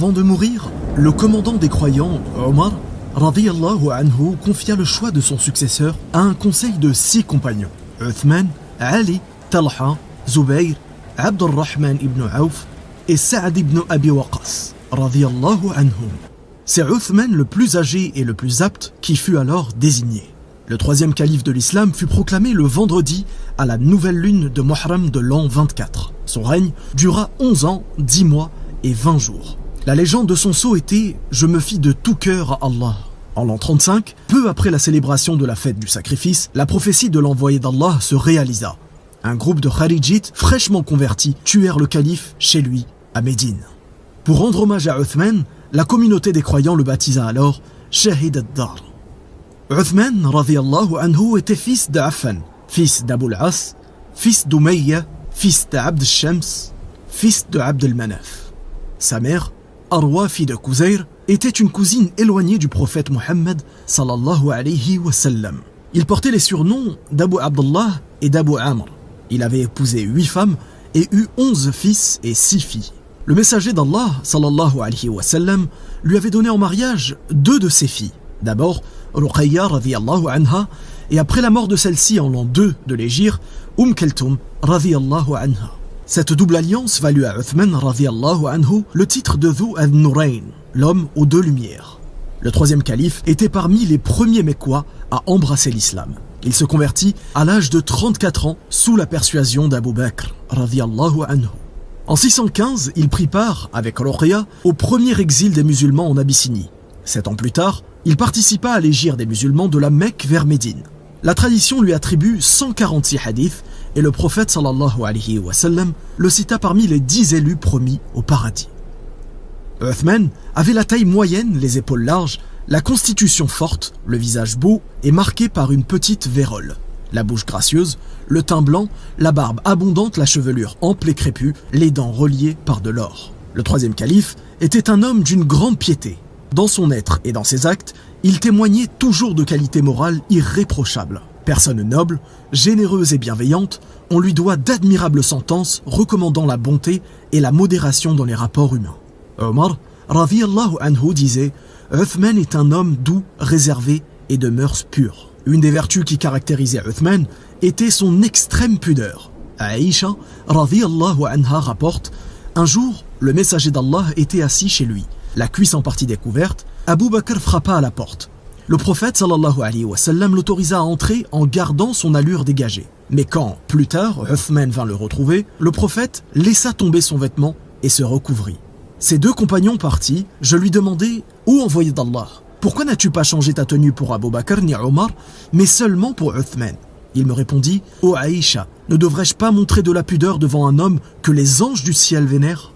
Avant de mourir, le commandant des croyants, Omar, radiyallahu anhu, confia le choix de son successeur à un conseil de 6 compagnons, Uthman, Ali, Talha, Zubayr, Abd al-Rahman ibn Auf et Sa'd ibn Abi Waqqas, radiyallahu anhum. C'est Uthman le plus âgé et le plus apte qui fut alors désigné. Le 3e calife de l'islam fut proclamé le vendredi à la nouvelle lune de Muharram de l'an 24. Son règne dura 11 ans, 10 mois et 20 jours. La légende de son sceau était « Je me fie de tout cœur à Allah ». En l'an 35, peu après la célébration de la fête du sacrifice, la prophétie de l'envoyé d'Allah se réalisa. Un groupe de Kharijites fraîchement convertis tuèrent le calife chez lui, à Médine. Pour rendre hommage à Uthman, la communauté des croyants le baptisa alors Shahid ad-Dar. Uthman radiyallahu anhu était fils d'Affan, fils d'Abu al-As, fils d'Umayya, fils d'Abd al-Shams, fils de Abd al-Manaf. Sa mère, Arwa, fille de Kuzayr, était une cousine éloignée du prophète Mohammed sallallahu alayhi wa sallam. Il portait les surnoms d'Abu Abdullah et d'Abu Amr. Il avait épousé 8 femmes et eu 11 fils et 6 filles. Le messager d'Allah sallallahu alayhi wa sallam lui avait donné en mariage 2 de ses filles. D'abord, Ruqayya radiyallahu anha, et après la mort de celle-ci en l'an 2 de l'Hégire, Kalthum radiyallahu anha. Cette double alliance valut à Uthman radiyallahu anhu le titre de Dhu al-Nurayn, l'homme aux 2 lumières. Le 3e calife était parmi les premiers Mécois à embrasser l'islam. Il se convertit à l'âge de 34 ans sous la persuasion d'Abu Bakr radiyallahu anhu. En 615, il prit part, avec Ruqayya, au premier exil des musulmans en Abyssinie. 7 ans plus tard, il participa à l'hégire des musulmans de la Mecque vers Médine. La tradition lui attribue 146 hadiths et le prophète sallallahu alayhi wa sallam le cita parmi les 10 élus promis au paradis. Uthman avait la taille moyenne, les épaules larges, la constitution forte, le visage beau et marqué par une petite vérole, la bouche gracieuse, le teint blanc, la barbe abondante, la chevelure ample et crépue, les dents reliées par de l'or. Le 3e calife était un homme d'une grande piété. Dans son être et dans ses actes, il témoignait toujours de qualités morales irréprochables. Personne noble, généreuse et bienveillante, on lui doit d'admirables sentences recommandant la bonté et la modération dans les rapports humains. Omar, radiyallahu anhu, disait « Uthman est un homme doux, réservé et de mœurs pures ». Une des vertus qui caractérisait Uthman était son extrême pudeur. Aïcha, radiyallahu anha, rapporte « Un jour, le messager d'Allah était assis chez lui. La cuisse en partie découverte, Abu Bakr frappa à la porte. Le prophète sallallahu alayhi wa sallam l'autorisa à entrer en gardant son allure dégagée. Mais quand, plus tard, Uthman vint le retrouver, le prophète laissa tomber son vêtement et se recouvrit. Ses 2 compagnons partis, je lui demandai « Ô envoyé d'Allah, pourquoi n'as-tu pas changé ta tenue pour Abu Bakr ni Omar, mais seulement pour Uthman ?» Il me répondit « Ô Aïcha, ne devrais-je pas montrer de la pudeur devant un homme que les anges du ciel vénèrent ?»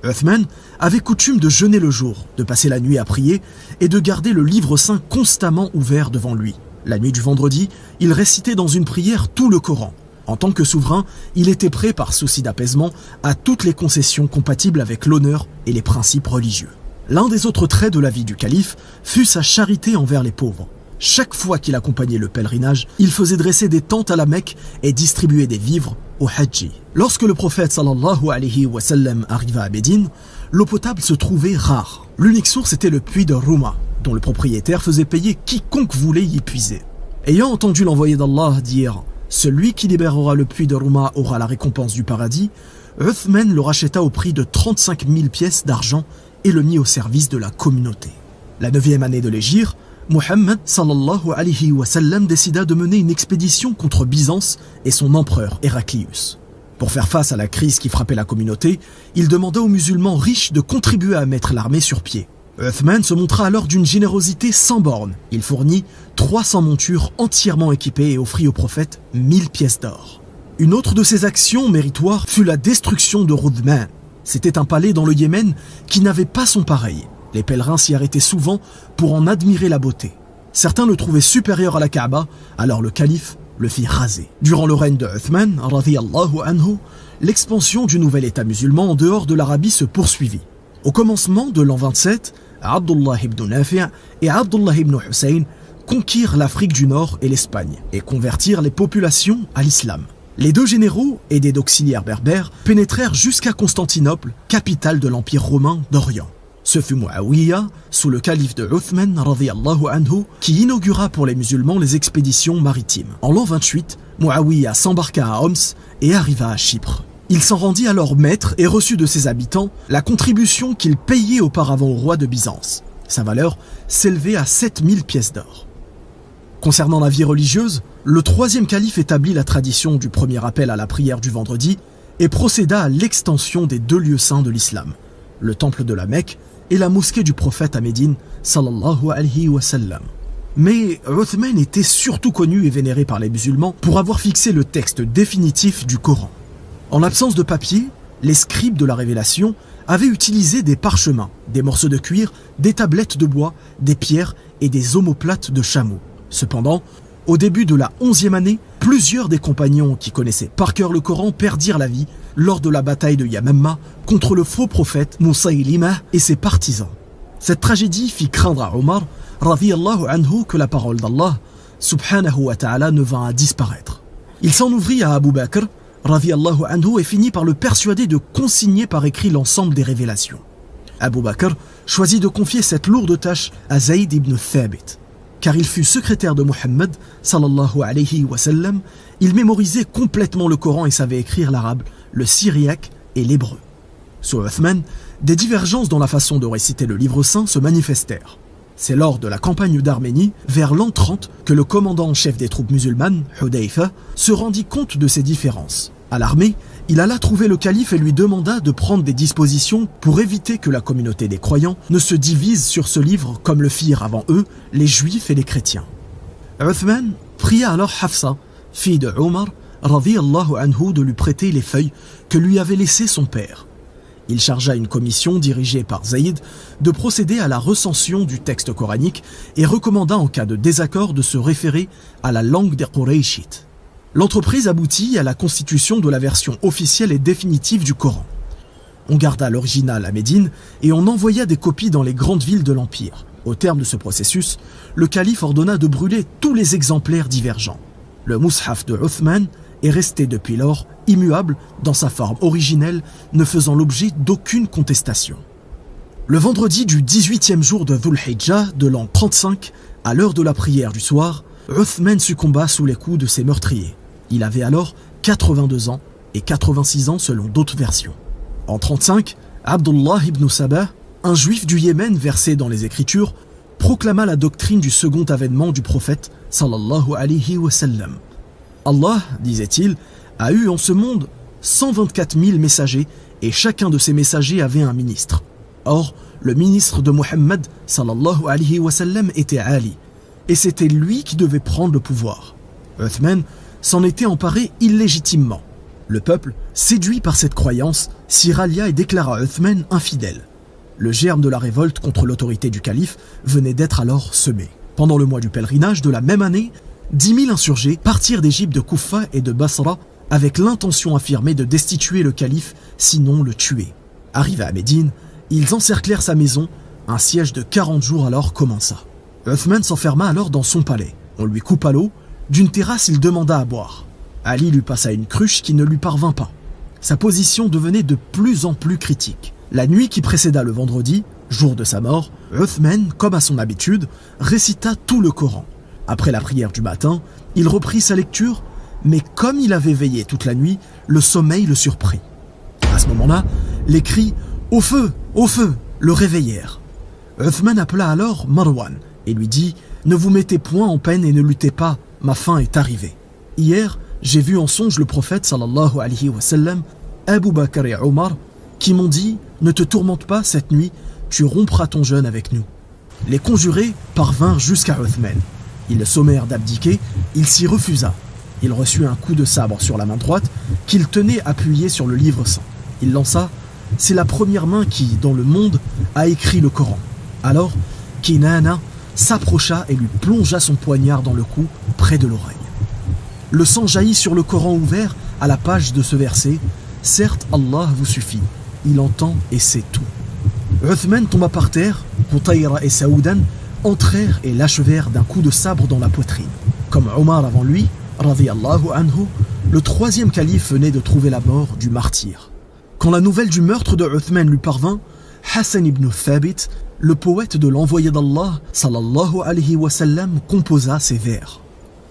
Uthman avait coutume de jeûner le jour, de passer la nuit à prier et de garder le livre saint constamment ouvert devant lui. La nuit du vendredi, il récitait dans une prière tout le Coran. En tant que souverain, il était prêt par souci d'apaisement à toutes les concessions compatibles avec l'honneur et les principes religieux. L'un des autres traits de la vie du calife fut sa charité envers les pauvres. Chaque fois qu'il accompagnait le pèlerinage, il faisait dresser des tentes à la Mecque et distribuer des vivres aux Hajji. Lorsque le prophète sallallahu alayhi wa sallam arriva à Médine, l'eau potable se trouvait rare. L'unique source était le puits de Rouma, dont le propriétaire faisait payer quiconque voulait y puiser. Ayant entendu l'envoyé d'Allah dire « Celui qui libérera le puits de Rouma aura la récompense du paradis », Uthman le racheta au prix de 35 000 pièces d'argent et le mit au service de la communauté. La 9e année de l'Hégire, Muhammad sallallahu alayhi wa sallam décida de mener une expédition contre Byzance et son empereur Héraclius. Pour faire face à la crise qui frappait la communauté, il demanda aux musulmans riches de contribuer à mettre l'armée sur pied. Uthman se montra alors d'une générosité sans borne. Il fournit 300 montures entièrement équipées et offrit au prophète 1000 pièces d'or. Une autre de ses actions méritoires fut la destruction de Rudman. C'était un palais dans le Yémen qui n'avait pas son pareil. Les pèlerins s'y arrêtaient souvent pour en admirer la beauté. Certains le trouvaient supérieur à la Kaaba, alors le calife le fit raser. Durant le règne de Uthman, radiyallahu anhu, l'expansion du nouvel État musulman en dehors de l'Arabie se poursuivit. Au commencement de l'an 27, Abdullah ibn Nafi' et Abdullah ibn Hussein conquirent l'Afrique du Nord et l'Espagne et convertirent les populations à l'islam. Les 2 généraux, aidés d'auxiliaires berbères, pénétrèrent jusqu'à Constantinople, capitale de l'Empire romain d'Orient. Ce fut Muawiyah, sous le calife de Uthman radiyallahu anhu, qui inaugura pour les musulmans les expéditions maritimes. En l'an 28, Muawiyah s'embarqua à Homs et arriva à Chypre. Il s'en rendit alors maître et reçut de ses habitants la contribution qu'il payait auparavant au roi de Byzance. Sa valeur s'élevait à 7000 pièces d'or. Concernant la vie religieuse, le troisième calife établit la tradition du premier appel à la prière du vendredi et procéda à l'extension des 2 lieux saints de l'islam, le temple de la Mecque et la mosquée du prophète à Médine, sallallahu alayhi wa sallam. Mais Uthman était surtout connu et vénéré par les musulmans pour avoir fixé le texte définitif du Coran. En l'absence de papier, les scribes de la révélation avaient utilisé des parchemins, des morceaux de cuir, des tablettes de bois, des pierres et des omoplates de chameau. Cependant, au début de la 11e année, plusieurs des compagnons qui connaissaient par cœur le Coran perdirent la vie lors de la bataille de Yamamma contre le faux prophète Musaylima et ses partisans. Cette tragédie fit craindre à Omar radiyallahu anhu que la parole d'Allah subhanahu wa ta'ala ne vint à disparaître. Il s'en ouvrit à Abu Bakr radiyallahu anhu et finit par le persuader de consigner par écrit l'ensemble des révélations. Abu Bakr choisit de confier cette lourde tâche à Zayd ibn Thabit. Car il fut secrétaire de Muhammad sallallahu alayhi wa sallam, il mémorisait complètement le Coran et savait écrire l'arabe, le syriaque et l'hébreu. Sous Uthman, des divergences dans la façon de réciter le livre saint se manifestèrent. C'est lors de la campagne d'Arménie, vers l'an 30, que le commandant en chef des troupes musulmanes, Hudayfa, se rendit compte de ces différences. Alarmé, il alla trouver le calife et lui demanda de prendre des dispositions pour éviter que la communauté des croyants ne se divise sur ce livre comme le firent avant eux les juifs et les chrétiens. Uthman pria alors Hafsa, fille de Omar, radiyallahu anhu, de lui prêter les feuilles que lui avait laissées son père. Il chargea une commission dirigée par Zayd de procéder à la recension du texte coranique et recommanda en cas de désaccord de se référer à la langue des Qurayshites. L'entreprise aboutit à la constitution de la version officielle et définitive du Coran. On garda l'original à Médine et on envoya des copies dans les grandes villes de l'Empire. Au terme de ce processus, le calife ordonna de brûler tous les exemplaires divergents. Le Mus'haf de Uthman est resté depuis lors immuable dans sa forme originelle, ne faisant l'objet d'aucune contestation. Le vendredi du 18e jour de Dhul Hijjah de l'an 35, à l'heure de la prière du soir, Uthman succomba sous les coups de ses meurtriers. Il avait alors 82 ans et 86 ans selon d'autres versions. En 35, Abdullah ibn Sabah, un juif du Yémen versé dans les Écritures, proclama la doctrine du second avènement du prophète sallallahu alayhi wa sallam. Allah, disait-il, a eu en ce monde 124 000 messagers et chacun de ces messagers avait un ministre. Or, le ministre de Muhammad sallallahu alayhi wa sallam était Ali, et c'était lui qui devait prendre le pouvoir. Uthman s'en était emparé illégitimement. Le peuple, séduit par cette croyance, s'y rallia et déclara Uthman infidèle. Le germe de la révolte contre l'autorité du calife venait d'être alors semé. Pendant le mois du pèlerinage de la même année, 10 000 insurgés partirent d'Égypte, de Koufa et de Basra avec l'intention affirmée de destituer le calife, sinon le tuer. Arrivés à Médine, ils encerclèrent sa maison. Un siège de 40 jours alors commença. Uthman s'enferma alors dans son palais. On lui coupa l'eau. D'une terrasse, il demanda à boire. Ali lui passa une cruche qui ne lui parvint pas. Sa position devenait de plus en plus critique. La nuit qui précéda le vendredi, jour de sa mort, Uthman, comme à son habitude, récita tout le Coran. Après la prière du matin, il reprit sa lecture, mais comme il avait veillé toute la nuit, le sommeil le surprit. À ce moment-là, les cris « Au feu! Au feu !» le réveillèrent. Uthman appela alors Marwan et lui dit « Ne vous mettez point en peine et ne luttez pas, ma fin est arrivée. Hier, j'ai vu en songe le prophète sallallahu alayhi wa sallam, Abu Bakr et Omar, qui m'ont dit « Ne te tourmente pas cette nuit, tu rompras ton jeûne avec nous. » Les conjurés parvinrent jusqu'à Uthman. Ils le sommèrent d'abdiquer, il s'y refusa. Il reçut un coup de sabre sur la main droite qu'il tenait appuyé sur le livre saint. Il lança « C'est la première main qui, dans le monde, a écrit le Coran. » Alors, Kinana s'approcha et lui plongea son poignard dans le cou, près de l'oreille. Le sang jaillit sur le Coran ouvert à la page de ce verset « Certes, Allah vous suffit, il entend et sait tout. » Uthman tomba par terre, Qutayra et Saoudan entrèrent et l'achevèrent d'un coup de sabre dans la poitrine. Comme Omar avant lui, radiyallahu anhu, le troisième calife venait de trouver la mort du martyr. Quand la nouvelle du meurtre de Uthman lui parvint, Hassan ibn Thabit, le poète de l'envoyé d'Allah, sallallahu alayhi wa sallam, composa ces vers.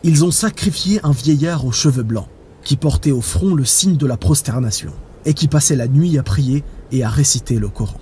Ils ont sacrifié un vieillard aux cheveux blancs, qui portait au front le signe de la prosternation, et qui passait la nuit à prier et à réciter le Coran.